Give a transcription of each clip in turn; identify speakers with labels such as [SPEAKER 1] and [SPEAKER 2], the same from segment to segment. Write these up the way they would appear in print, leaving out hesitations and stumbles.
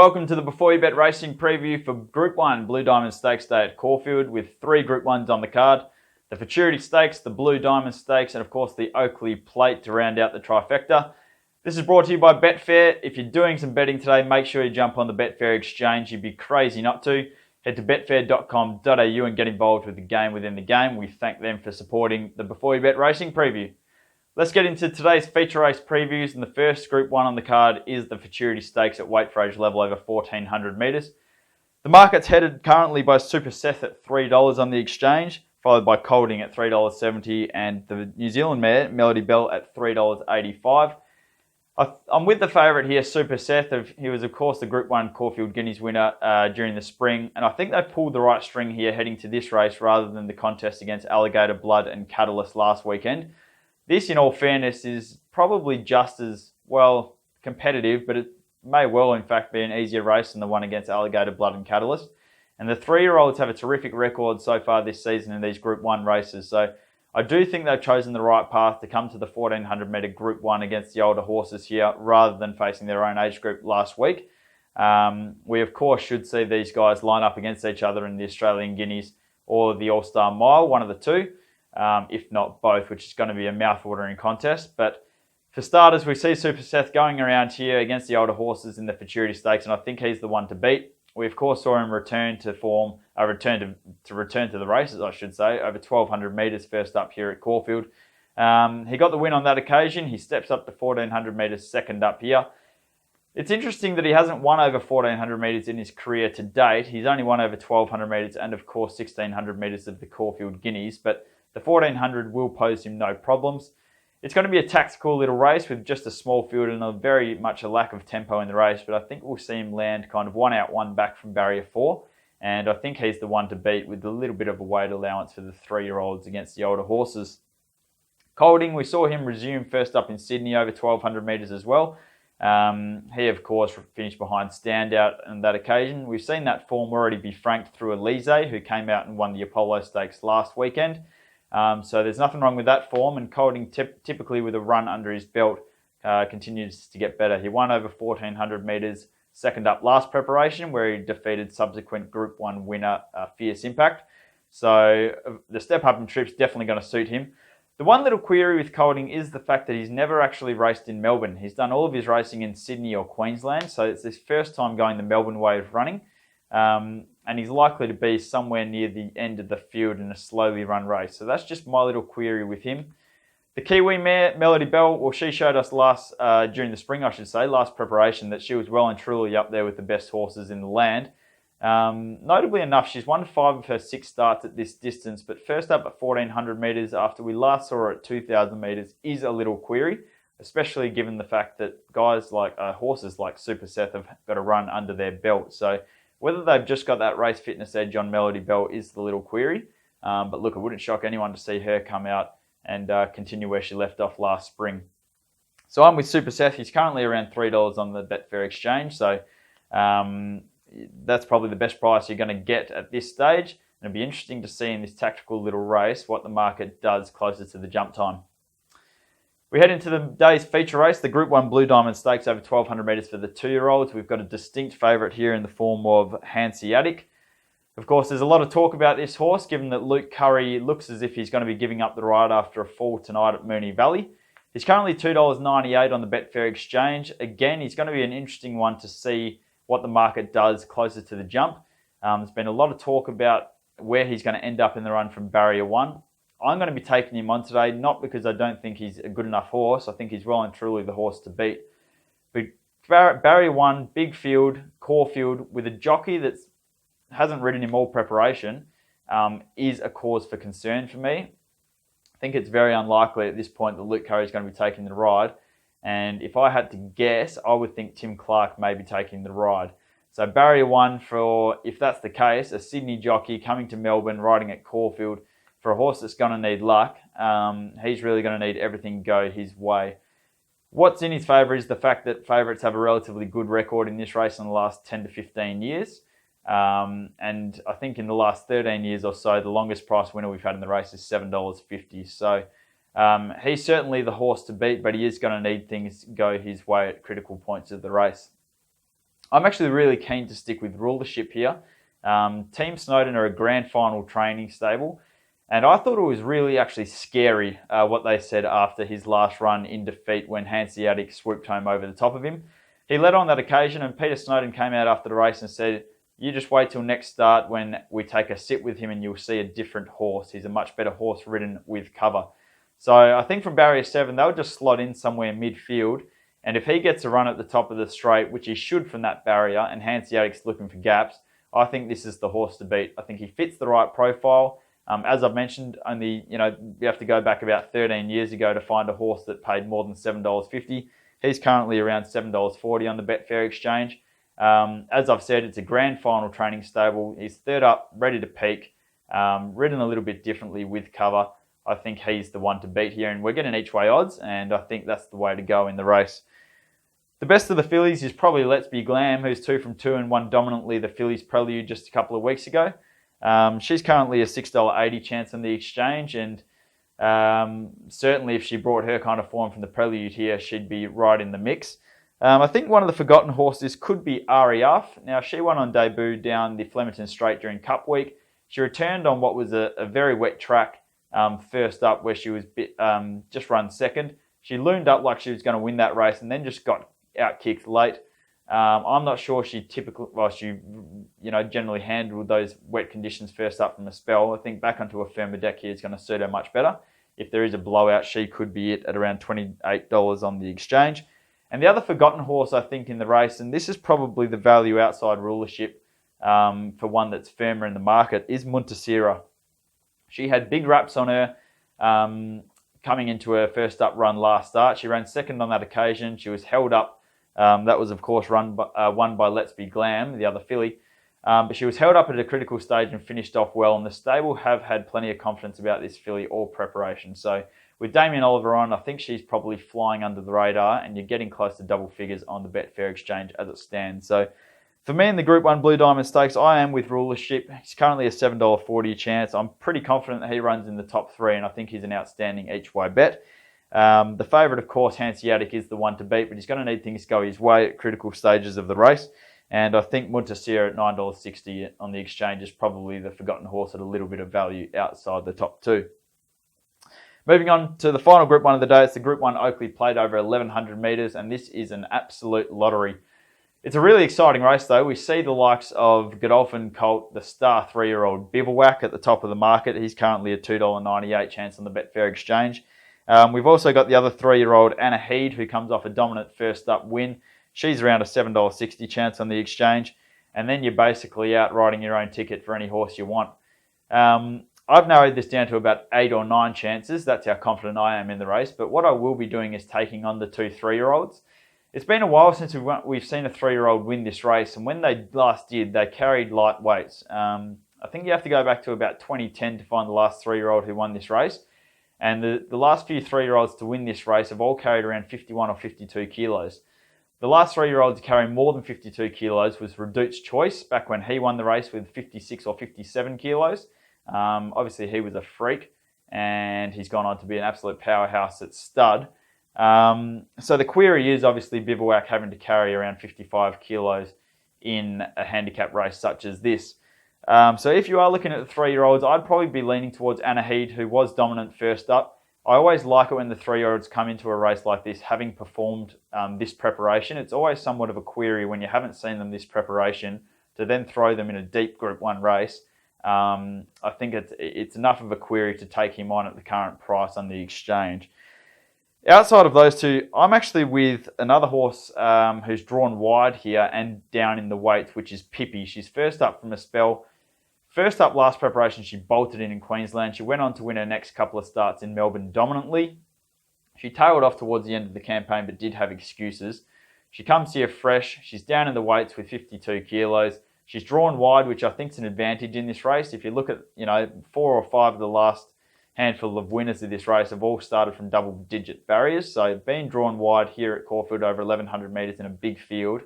[SPEAKER 1] welcome to the Before You Bet Racing preview for Group 1 Blue Diamond Stakes Day at Caulfield with 3 Group 1s on the card. The Futurity Stakes, the Blue Diamond Stakes, and of course the Oakleigh Plate to round out the trifecta. This is brought to you by Betfair. If you're doing some betting today, make sure you jump on the Betfair exchange. You'd be crazy not to. Head to betfair.com.au and get involved with the game within the game. We thank them for supporting the Before You Bet Racing preview. Let's get into today's feature race previews, and the first Group 1 on the card is the Futurity Stakes at weight for age level over 1,400 metres. The market's headed currently by Super Seth at $3 on the exchange, followed by Colding at $3.70 and the New Zealand mare, Melody Bell, at $3.85. I'm with the favourite here, Super Seth. He was, of course, the Group 1 Caulfield Guineas winner during the spring, and I think they pulled the right string here heading to this race rather than the contest against Alligator Blood and Catalyst last weekend. This, in all fairness, is probably just as, well, competitive, but it may well, in fact, be an easier race than the one against Alligator Blood and Catalyst. And the 3-year-olds have a terrific record so far this season in these Group 1 races. So I do think they've chosen the right path to come to the 1,400 metre Group 1 against the older horses here rather than facing their own age group last week. We, of course, should see these guys line up against each other in the Australian Guineas or the All-Star Mile, one of the two. If not both, which is going to be a mouth-watering contest. But for starters, we see Super Seth going around here against the older horses in the Futurity Stakes, and I think he's the one to beat. We, of course, saw him return to form, return to the races, I should say, over 1,200 metres first up here at Caulfield. He got the win on that occasion. He steps up to 1,400 metres second up here. It's interesting that he hasn't won over 1,400 metres in his career to date. He's only won over 1,200 metres and, of course, 1,600 metres of the Caulfield Guineas, but the 1,400 will pose him no problems. It's going to be a tactical little race with just a small field and a very much a lack of tempo in the race, but I think we'll see him land kind of one out, one back from barrier 4, and I think he's the one to beat with a little bit of a weight allowance for the 3-year-olds against the older horses. Colding, we saw him resume first up in Sydney over 1,200 metres as well. He, of course, finished behind Standout on that occasion. We've seen that form already be franked through Elise, who came out and won the Apollo Stakes last weekend. So there's nothing wrong with that form, and Colding, typically with a run under his belt, continues to get better. He won over 1,400 metres second up last preparation, where he defeated subsequent Group 1 winner Fierce Impact. So the step up in trip's definitely going to suit him. The one little query with Colding is the fact that he's never actually raced in Melbourne. He's done all of his racing in Sydney or Queensland, so it's his first time going the Melbourne way of running. And he's likely to be somewhere near the end of the field in a slowly run race. So that's just my little query with him. The Kiwi mare, Melody Bell, well, she showed us during the spring, last preparation, that she was well and truly up there with the best horses in the land. Notably enough, she's won 5 of her 6 starts at this distance, but first up at 1,400 metres after we last saw her at 2,000 metres is a little query, especially given the fact that horses like Super Seth have got a run under their belt. So whether they've just got that race fitness edge on Melody Bell is the little query. But look, it wouldn't shock anyone to see her come out and continue where she left off last spring. So I'm with Super Seth. He's currently around $3 on the Betfair exchange. So that's probably the best price you're going to get at this stage. And it'll be interesting to see in this tactical little race what the market does closer to the jump time. We head into the day's feature race, the Group 1 Blue Diamond Stakes over 1,200 metres for the 2-year-olds. We've got a distinct favourite here in the form of Hanseatic. Of course, there's a lot of talk about this horse, given that Luke Curry looks as if he's going to be giving up the ride after a fall tonight at Moonee Valley. He's currently $2.98 on the Betfair exchange. Again, he's going to be an interesting one to see what the market does closer to the jump. There's been a lot of talk about where he's going to end up in the run from barrier 1. I'm going to be taking him on today, not because I don't think he's a good enough horse. I think he's well and truly the horse to beat. But barrier 1, big field, Caulfield, with a jockey that hasn't ridden him all preparation, is a cause for concern for me. I think it's very unlikely at this point that Luke Curry is going to be taking the ride. And if I had to guess, I would think Tim Clark may be taking the ride. So barrier 1, if that's the case, a Sydney jockey coming to Melbourne, riding at Caulfield, for a horse that's going to need luck, he's really going to need everything go his way. What's in his favour is the fact that favourites have a relatively good record in this race in the last 10 to 15 years. And I think in the last 13 years or so, the longest price winner we've had in the race is $7.50. So he's certainly the horse to beat, but he is going to need things go his way at critical points of the race. I'm actually really keen to stick with rulership here. Team Snowden are a grand final training stable, and I thought it was really actually scary what they said after his last run in defeat when Hanseatic swooped home over the top of him. He led on that occasion, and Peter Snowden came out after the race and said, "You just wait till next start when we take a sit with him and you'll see a different horse. He's a much better horse ridden with cover." So I think from barrier 7, they'll just slot in somewhere midfield. And if he gets a run at the top of the straight, which he should from that barrier, and Hanseatic's looking for gaps, I think this is the horse to beat. I think he fits the right profile. As I've mentioned, only you have to go back about 13 years ago to find a horse that paid more than $7.50. He's currently around $7.40 on the Betfair exchange. As I've said, it's a grand final training stable. He's third up, ready to peak, ridden a little bit differently with cover. I think he's the one to beat here, and we're getting each way odds, and I think that's the way to go in the race. The best of the fillies is probably Let's Be Glam, who's 2 from 2 and won dominantly the fillies prelude just a couple of weeks ago. She's currently a $6.80 chance on the exchange, and certainly if she brought her kind of form from the prelude here, she'd be right in the mix. I think one of the forgotten horses could be REF. Now, she won on debut down the Flemington Straight during Cup Week. She returned on what was a very wet track first up, where she was just run second. She loomed up like she was going to win that race and then just got out-kicked late. I'm not sure she generally handled those wet conditions first up from a spell. I think back onto a firmer deck here is going to suit her much better. If there is a blowout, she could be it at around $28 on the exchange. And the other forgotten horse, I think, in the race, and this is probably the value outside rulership for one that's firmer in the market, is Muntasira. She had big raps on her coming into her first up run last start. She ran second on that occasion. She was held up. That was, of course, won by Let's Be Glam, the other filly. But she was held up at a critical stage and finished off well. And the stable have had plenty of confidence about this filly all preparation. So with Damien Oliver on, I think she's probably flying under the radar, and you're getting close to double figures on the Betfair exchange as it stands. So for me in the Group 1 Blue Diamond Stakes, I am with rulership. He's currently a $7.40 chance. I'm pretty confident that he runs in the top 3, and I think he's an outstanding each-way bet. The favourite, of course, Hanseatic, is the one to beat, but he's going to need things to go his way at critical stages of the race. And I think Muntasira at $9.60 on the exchange is probably the forgotten horse at a little bit of value outside the top 2. Moving on to the final Group 1 of the day, it's the Group 1 Oakleigh Plate over 1,100 metres, and this is an absolute lottery. It's a really exciting race, though. We see the likes of Godolphin Colt, the star 3-year-old Bivouac at the top of the market. He's currently a $2.98 chance on the Betfair exchange. We've also got the other 3-year-old Anna Heed, who comes off a dominant first-up win. She's around a $7.60 chance on the exchange. And then you're basically out riding your own ticket for any horse you want. I've narrowed this down to about 8 or 9 chances. That's how confident I am in the race. But what I will be doing is taking on the 2 3-year-olds. It's been a while since we've seen a 3-year-old win this race, and when they last did, they carried light weights. I think you have to go back to about 2010 to find the last 3-year-old who won this race. And the last few 3-year-olds to win this race have all carried around 51 or 52 kilos. The last 3-year-old to carry more than 52 kilos was Redout's Choice, back when he won the race with 56 or 57 kilos. Obviously, he was a freak, and he's gone on to be an absolute powerhouse at stud. So the query is obviously Bivouac having to carry around 55 kilos in a handicap race such as this. So if you are looking at the 3-year-olds, I'd probably be leaning towards Anna Heed, who was dominant first up. I always like it when the 3-year-olds come into a race like this, having performed this preparation. It's always somewhat of a query when you haven't seen them this preparation to then throw them in a deep Group 1 race. I think it's enough of a query to take him on at the current price on the exchange. Outside of those two, I'm actually with another horse who's drawn wide here and down in the weights, which is Pippi. She's first up from a spell. First up last preparation, she bolted in Queensland. She went on to win her next couple of starts in Melbourne dominantly. She tailed off towards the end of the campaign, but did have excuses. She comes here fresh. She's down in the weights with 52 kilos. She's drawn wide, which I think is an advantage in this race. If you look at, 4 or 5 of the last handful of winners of this race have all started from double-digit barriers. So being drawn wide here at Caulfield over 1,100 metres in a big field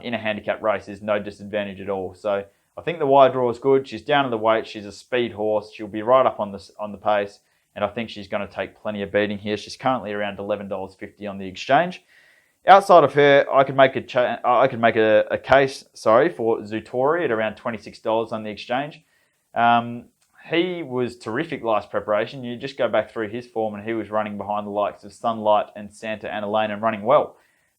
[SPEAKER 1] in a handicap race is no disadvantage at all. So I think the wide draw is good. She's down in the weight. She's a speed horse. She'll be right up on the pace, and I think she's going to take plenty of beating here. She's currently around $11.50 on the exchange. Outside of her, I could make a case, for Zutori at around $26 on the exchange. He was terrific last preparation. You just go back through his form and he was running behind the likes of Sunlight and Santa Ana Lane and running well.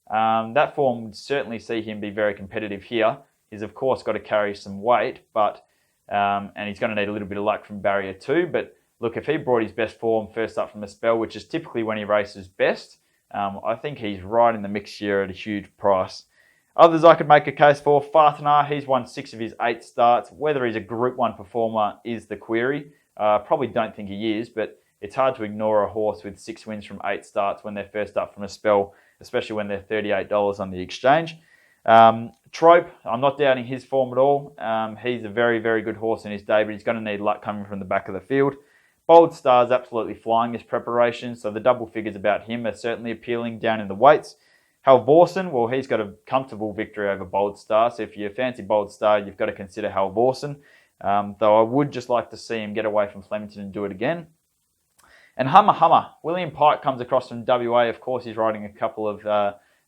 [SPEAKER 1] That form would certainly see him be very competitive here. He's of course got to carry some weight, but and he's going to need a little bit of luck from barrier 2. But look, if he brought his best form first up from a spell, which is typically when he races best, I think he's right in the mix here at a huge price. Others I could make a case for. Farthanar, he's won 6 of his 8 starts. Whether he's a Group 1 performer is the query. Probably don't think he is, but it's hard to ignore a horse with 6 wins from 8 starts when they're first up from a spell, especially when they're $38 on the exchange. Trope, I'm not doubting his form at all. He's a very, very good horse in his day, but he's going to need luck coming from the back of the field. Bold Star's absolutely flying this preparation, so the double figures about him are certainly appealing down in the weights. Halvorsen, well, he's got a comfortable victory over Bold Star, so if you fancy Bold Star, you've got to consider Halvorsen, though I would just like to see him get away from Flemington and do it again. And Hummer. William Pike comes across from WA. Of course, he's riding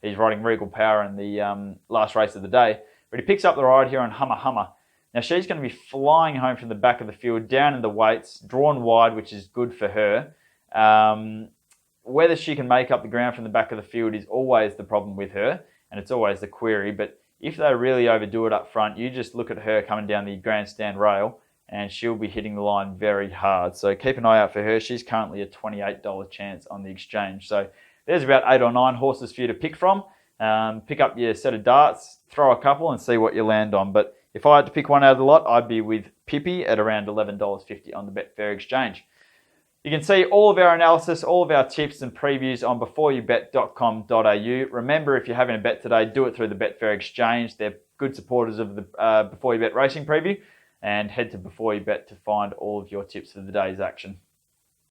[SPEAKER 1] he's riding Regal Power in the last race of the day, but he picks up the ride here on Hummer. Now, she's going to be flying home from the back of the field, down in the weights, drawn wide, which is good for her. Whether she can make up the ground from the back of the field is always the problem with her, and it's always the query. But if they really overdo it up front, you just look at her coming down the grandstand rail, and she'll be hitting the line very hard. So keep an eye out for her. She's currently a $28 chance on the exchange. So there's about 8 or 9 horses for you to pick from. Pick up your set of darts, throw a couple, and see what you land on. But if I had to pick one out of the lot, I'd be with Pippi at around $11.50 on the Betfair exchange. You can see all of our analysis, all of our tips and previews on beforeyoubet.com.au. Remember, if you're having a bet today, do it through the Betfair exchange. They're good supporters of the Before You Bet racing preview. And head to Before You Bet to find all of your tips for the day's action.